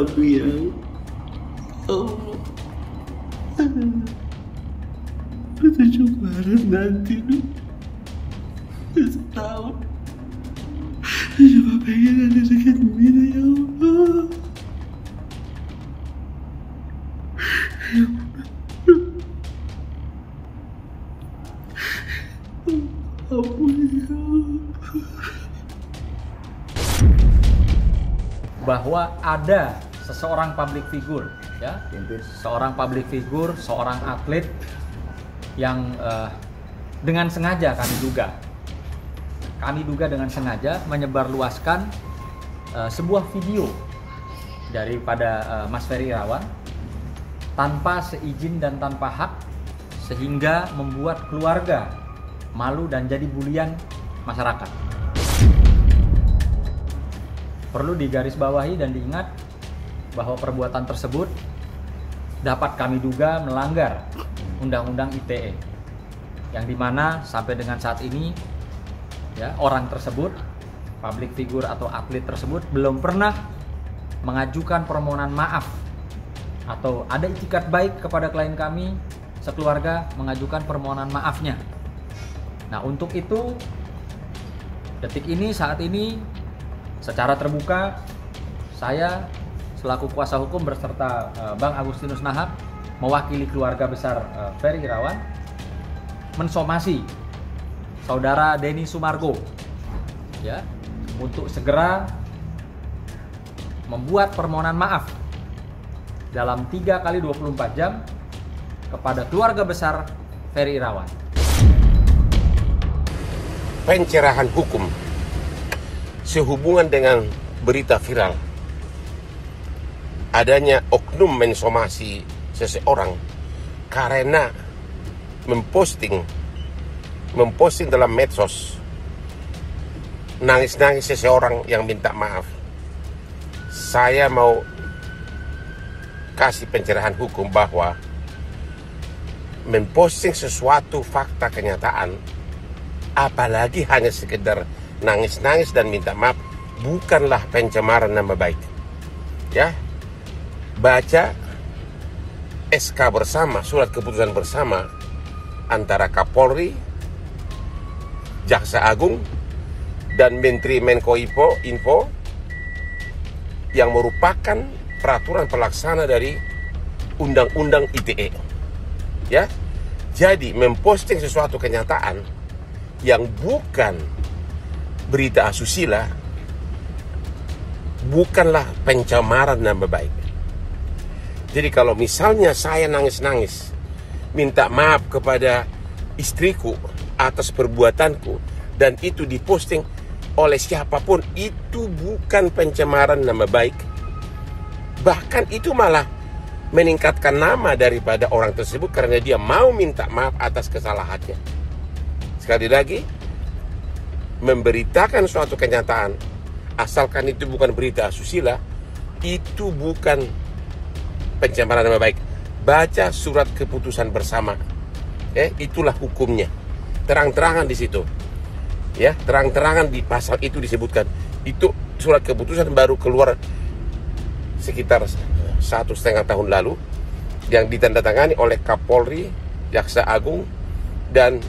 Tapi ya Allah, 7 Maret nanti tuh setahun. Cuma pengen ada dekat Mina, ya Allah. Ampun ya Allah. Bahwa ada seseorang public figure, ya, seorang public figure, seorang atlet yang dengan sengaja kami duga dengan sengaja menyebarluaskan sebuah video daripada Mas Ferry Irawan tanpa seizin dan tanpa hak, sehingga membuat keluarga malu dan jadi bulian masyarakat. Perlu digarisbawahi dan diingat bahwa perbuatan tersebut dapat kami duga melanggar Undang-Undang ITE, yang dimana sampai dengan saat ini, ya, orang tersebut, public figure atau atlet tersebut, belum pernah mengajukan permohonan maaf atau ada itikat baik kepada klien kami sekeluarga mengajukan permohonan maafnya. Nah, untuk itu detik ini, saat ini, secara terbuka, saya selaku kuasa hukum beserta Bang Agustinus Nahab mewakili keluarga besar Ferry Irawan mensomasi saudara Denny Sumargo, ya, untuk segera membuat permohonan maaf dalam 3 kali 24 jam kepada keluarga besar Ferry Irawan. Pencerahan hukum sehubungan dengan berita viral adanya oknum mensomasi seseorang karena memposting dalam medsos nangis-nangis seseorang yang minta maaf. Saya mau kasih pencerahan hukum bahwa memposting sesuatu fakta kenyataan, apalagi hanya sekedar nangis-nangis dan minta maaf, bukanlah pencemaran nama baik. Ya, baca SK bersama, surat keputusan bersama antara Kapolri, Jaksa Agung, dan Menteri Menko Info yang merupakan peraturan pelaksana dari Undang-Undang ITE. Ya, jadi memposting sesuatu kenyataan yang bukan berita asusila bukanlah pencemaran nama baik. Jadi kalau misalnya saya nangis-nangis minta maaf kepada istriku atas perbuatanku dan itu diposting oleh siapapun, itu bukan pencemaran nama baik. Bahkan itu malah meningkatkan nama daripada orang tersebut karena dia mau minta maaf atas kesalahannya. Sekali lagi, memberitakan suatu kenyataan asalkan itu bukan berita asusila, itu bukan pencemaran nama baik. Baca surat keputusan bersama, itulah hukumnya, terang-terangan di situ, ya, terang-terangan di pasal itu disebutkan. Itu surat keputusan baru keluar sekitar 1,5 tahun lalu, yang ditandatangani oleh Kapolri, Jaksa Agung, dan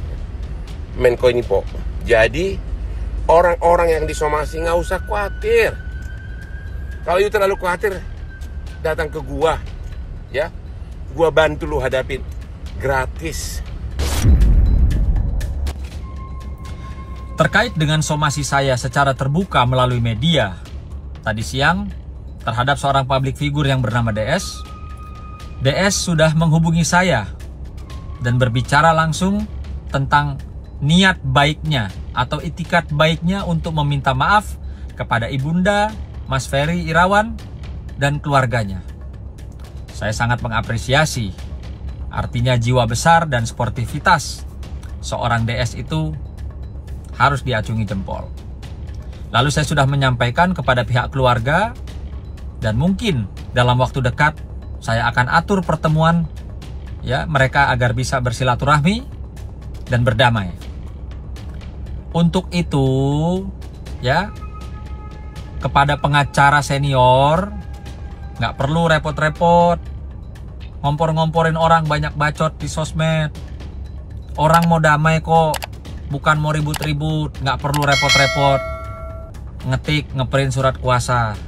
Menko Info. Jadi orang-orang yang disomasi nggak usah khawatir. Kalau itu terlalu khawatir, datang ke gua, ya, gua bantu lu hadapin gratis. Terkait dengan somasi saya secara terbuka melalui media tadi siang terhadap seorang public figure yang bernama DS sudah menghubungi saya dan berbicara langsung tentang niat baiknya atau itikat baiknya untuk meminta maaf kepada ibunda Mas Ferry Irawan dan keluarganya. Saya sangat mengapresiasi, artinya jiwa besar dan sportivitas seorang DS itu harus diacungi jempol. Lalu saya sudah menyampaikan kepada pihak keluarga dan mungkin dalam waktu dekat saya akan atur pertemuan, ya, mereka agar bisa bersilaturahmi dan berdamai. Untuk itu, ya, kepada pengacara senior Nggak perlu repot-repot ngompor-ngomporin orang banyak bacot di sosmed. Orang mau damai kok, bukan mau ribut-ribut. Nggak perlu repot-repot ngetik, ngeprint surat kuasa.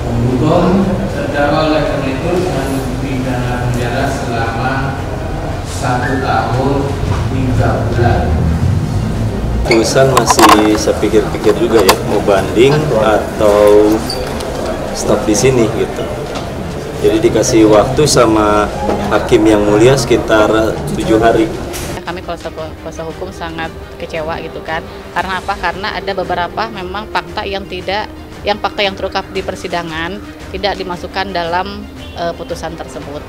Hukum terdakwa oleh karena itu dengan pidana penjara selama 1 tahun 3 bulan. Putusan masih saya pikir-pikir juga ya, mau banding atau stop di sini gitu. Jadi dikasih waktu sama hakim yang mulia sekitar 7 hari. Kami kuasa hukum sangat kecewa gitu kan. Karena apa? Karena ada beberapa memang fakta yang fakta yang terungkap di persidangan tidak dimasukkan dalam putusan tersebut.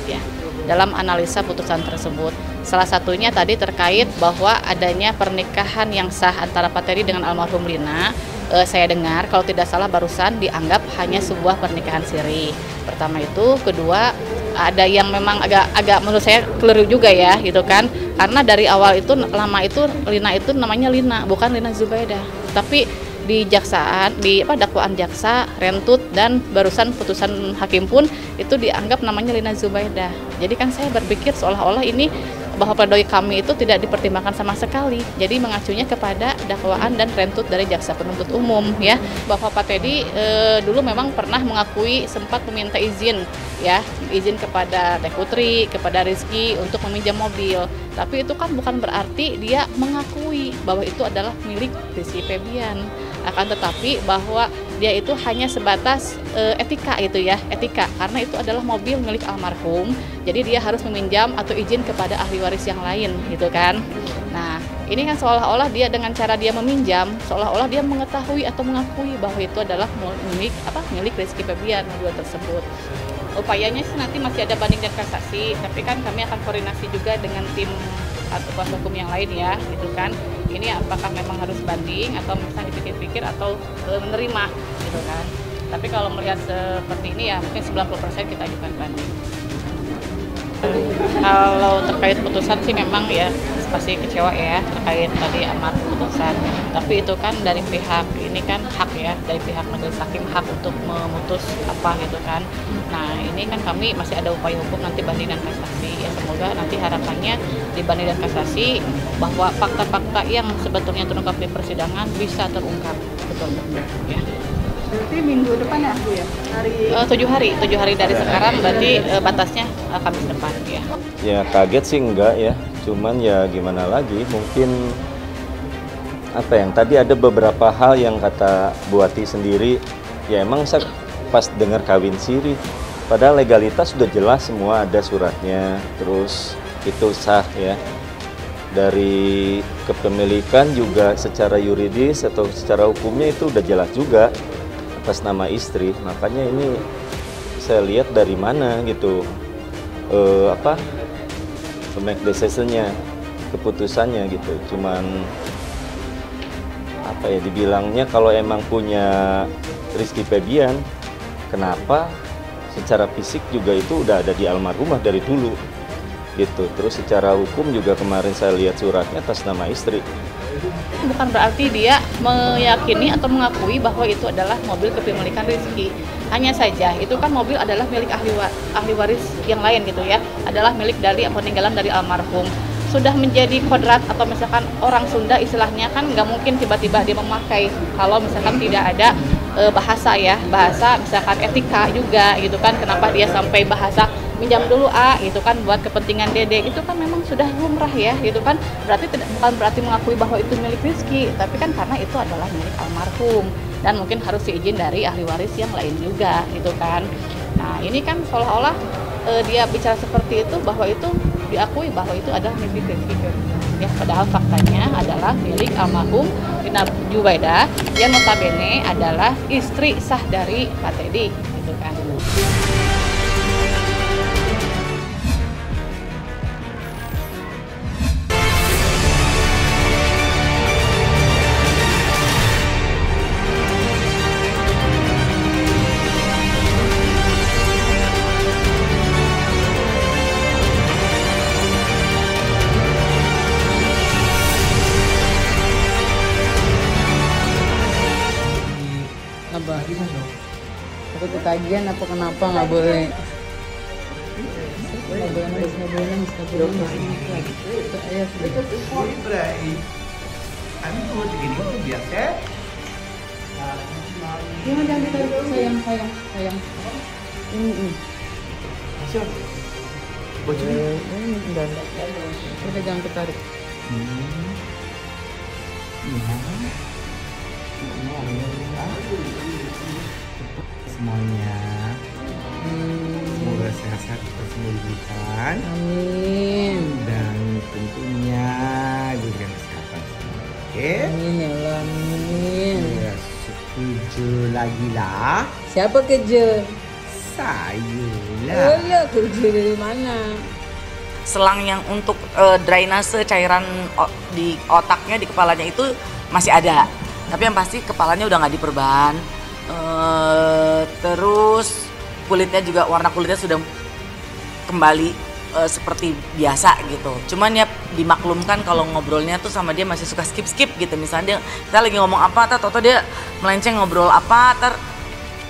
Ya, dalam analisa putusan tersebut. Salah satunya tadi terkait bahwa adanya pernikahan yang sah antara Pak Teddy dengan almarhum Lina. Saya dengar kalau tidak salah barusan dianggap hanya sebuah pernikahan siri. Pertama itu, kedua ada yang memang agak menurut saya keliru juga ya gitu kan. Karena dari awal itu lama itu Lina itu namanya Lina, bukan Lina Zubaidah. Tapi di dakwaan jaksa, rentut dan barusan putusan hakim pun itu dianggap namanya Lina Zubaidah. Jadi kan saya berpikir seolah-olah ini bahwa pledoi kami itu tidak dipertimbangkan sama sekali. Jadi mengacunya kepada dakwaan dan rentut dari jaksa penuntut umum ya. Bahwa Pak Teddy dulu memang pernah mengakui sempat meminta izin kepada Teh Putri, kepada Rizky untuk meminjam mobil. Tapi itu kan bukan berarti dia mengakui bahwa itu adalah milik Rizky Febian. Akan tetapi bahwa dia itu hanya sebatas etika gitu ya, etika karena itu adalah mobil milik almarhum. Jadi dia harus meminjam atau izin kepada ahli waris yang lain gitu kan. Nah, ini kan seolah-olah dia dengan cara dia meminjam, seolah-olah dia mengetahui atau mengakui bahwa itu adalah milik Rizky Febian mobil tersebut. Upayanya sih nanti masih ada banding dan kasasi, tapi kan kami akan koordinasi juga dengan tim atau kuasa hukum yang lain ya, gitu kan. Ini apakah memang harus banding atau misalnya dipikir-pikir atau menerima, gitu kan. Tapi kalau melihat seperti ini ya mungkin 90% kita ajukan banding. Kalau terkait putusan sih memang ya pasti kecewa ya terkait tadi amar putusan. Tapi itu kan dari pihak ini kan hak ya, dari pihak majelis hakim hak untuk memutus apa gitu kan. Nah ini kan kami masih ada upaya hukum nanti banding dan kasasi ya, semoga nanti harapannya di banding dan kasasi bahwa fakta-fakta yang sebetulnya terungkap di persidangan bisa terungkap betul-betul ya. Berarti minggu depan ya Bu ya? 7 hari dari sekarang berarti batasnya Kamis depan ya. Ya kaget sih enggak ya, cuman ya gimana lagi, mungkin apa yang tadi ada beberapa hal yang kata Bu Ati sendiri, ya emang saya pas dengar kawin siri, padahal legalitas sudah jelas semua ada suratnya, terus itu sah ya. Dari kepemilikan juga secara yuridis atau secara hukumnya itu udah jelas juga atas nama istri, makanya ini saya lihat dari mana gitu make decision-nya, keputusannya gitu. Cuman apa ya dibilangnya, kalau emang punya Rizky Febian, kenapa secara fisik juga itu udah ada di almarhumah dari dulu gitu. Terus secara hukum juga kemarin saya lihat suratnya atas nama istri. Bukan berarti dia meyakini atau mengakui bahwa itu adalah mobil kepemilikan Rizky. Hanya saja itu kan mobil adalah milik ahli waris yang lain gitu ya, adalah milik dari peninggalan dari almarhum. Sudah menjadi kodrat atau misalkan orang Sunda istilahnya kan nggak mungkin tiba-tiba dia memakai kalau misalkan tidak ada bahasa misalkan etika juga gitu kan. Kenapa dia sampai bahasa minjam dulu gitu kan buat kepentingan Dede, itu kan memang sudah lumrah ya gitu kan. Bukan berarti mengakui bahwa itu milik Rizky, tapi kan karena itu adalah milik almarhum dan mungkin harus diizin dari ahli waris yang lain juga gitu kan. Nah ini kan seolah-olah dia bicara seperti itu bahwa itu diakui bahwa itu adalah milik Rizky ya, padahal faktanya adalah milik almarhum Lina Zubaidah yang notabene adalah istri sah dari Pak Teddy gitu kan. Takut ketagihan apa kenapa nggak boleh? Nggak boleh nangis, nggak boleh nangis, nggak boleh nangis. Ayah sudah. Ibrahim, kami mau begini itu biasa. Jangan ditarik, sayang. Ini. Siap. Bocor. Enggak. Udah jangan ketarik. Semuanya. Semoga sehat-sehat kita semua diberikan. Amin. Dan tentunya diberikan kesehatan. Oke? Amin ya Allah, amin. Ya, setuju lagi lah. Siapa kerja? Saya Oh lah. iya, kerja dari mana? Selang yang untuk drainase cairan di otaknya, di kepalanya itu masih ada, tapi yang pasti kepalanya udah nggak diperban. Terus kulitnya juga, warna kulitnya sudah kembali seperti biasa gitu. Cuman ya dimaklumkan kalau ngobrolnya tuh sama dia masih suka skip gitu. Misalnya kita lagi ngomong apa, atau dia melenceng ngobrol apa,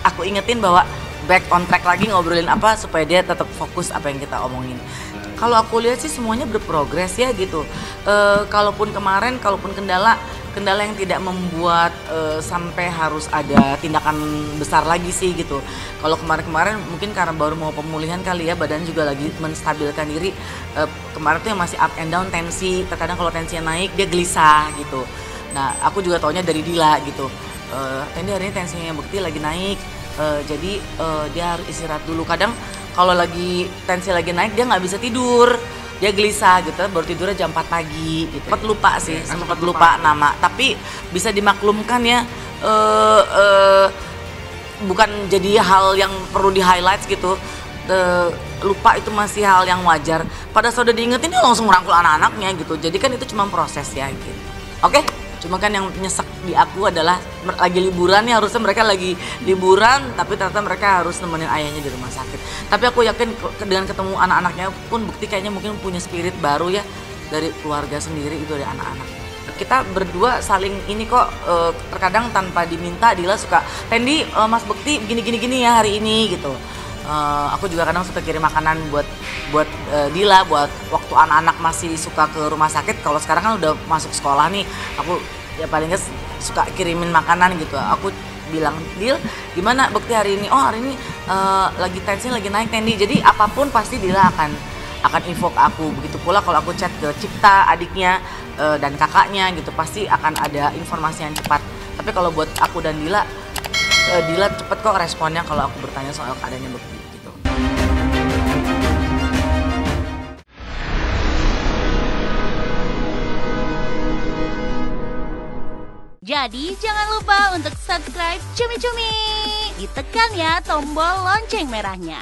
aku ingetin bahwa back on track lagi ngobrolin apa supaya dia tetap fokus apa yang kita omongin. Kalau aku lihat sih semuanya berprogres ya gitu. Kalaupun kendala yang tidak membuat sampai harus ada tindakan besar lagi sih gitu. Kalau kemarin mungkin karena baru mau pemulihan kali ya, badan juga lagi menstabilkan diri. Kemarin tuh yang masih up and down tensi, terkadang kalau tensinya naik dia gelisah gitu. Nah aku juga taunya dari Dila gitu. Tendi hari ini tensinya Bekti lagi naik, jadi dia harus istirahat dulu. Kadang kalau lagi tensi lagi naik dia nggak bisa tidur, dia gelisah gitu, baru tidurnya jam 4 pagi gitu. Sempat lupa nama, tapi bisa dimaklumkan ya, bukan jadi hal yang perlu di highlight gitu. Lupa itu masih hal yang wajar. Pada saat udah diingetin dia langsung merangkul anak-anaknya gitu, jadi kan itu cuma proses ya gitu. Oke? Cuma kan yang nyesek di aku adalah lagi liburan ya, harusnya mereka lagi liburan tapi ternyata mereka harus nemenin ayahnya di rumah sakit. Tapi aku yakin dengan ketemu anak-anaknya pun Bekti kayaknya mungkin punya spirit baru ya dari keluarga sendiri itu, dari anak-anak. Kita berdua saling ini kok, terkadang tanpa diminta Dila suka, Tendi Mas Bekti gini ya hari ini gitu. Aku juga kadang suka kirim makanan buat Dila, buat waktu anak-anak masih suka ke rumah sakit. Kalau sekarang kan udah masuk sekolah nih, aku ya paling nggak suka kirimin makanan gitu. Aku bilang, Dil gimana Bekti hari ini? Oh hari ini lagi tensi lagi naik Tendi. Jadi apapun pasti Dila akan info ke aku. Begitu pula kalau aku chat ke Cipta adiknya dan kakaknya gitu, pasti akan ada informasi yang cepat. Tapi kalau buat aku dan Dila cepet kok responnya kalau aku bertanya soal keadaannya Bekti gitu. Jadi jangan lupa untuk subscribe Cumi Cumi. Ditekan ya tombol lonceng merahnya.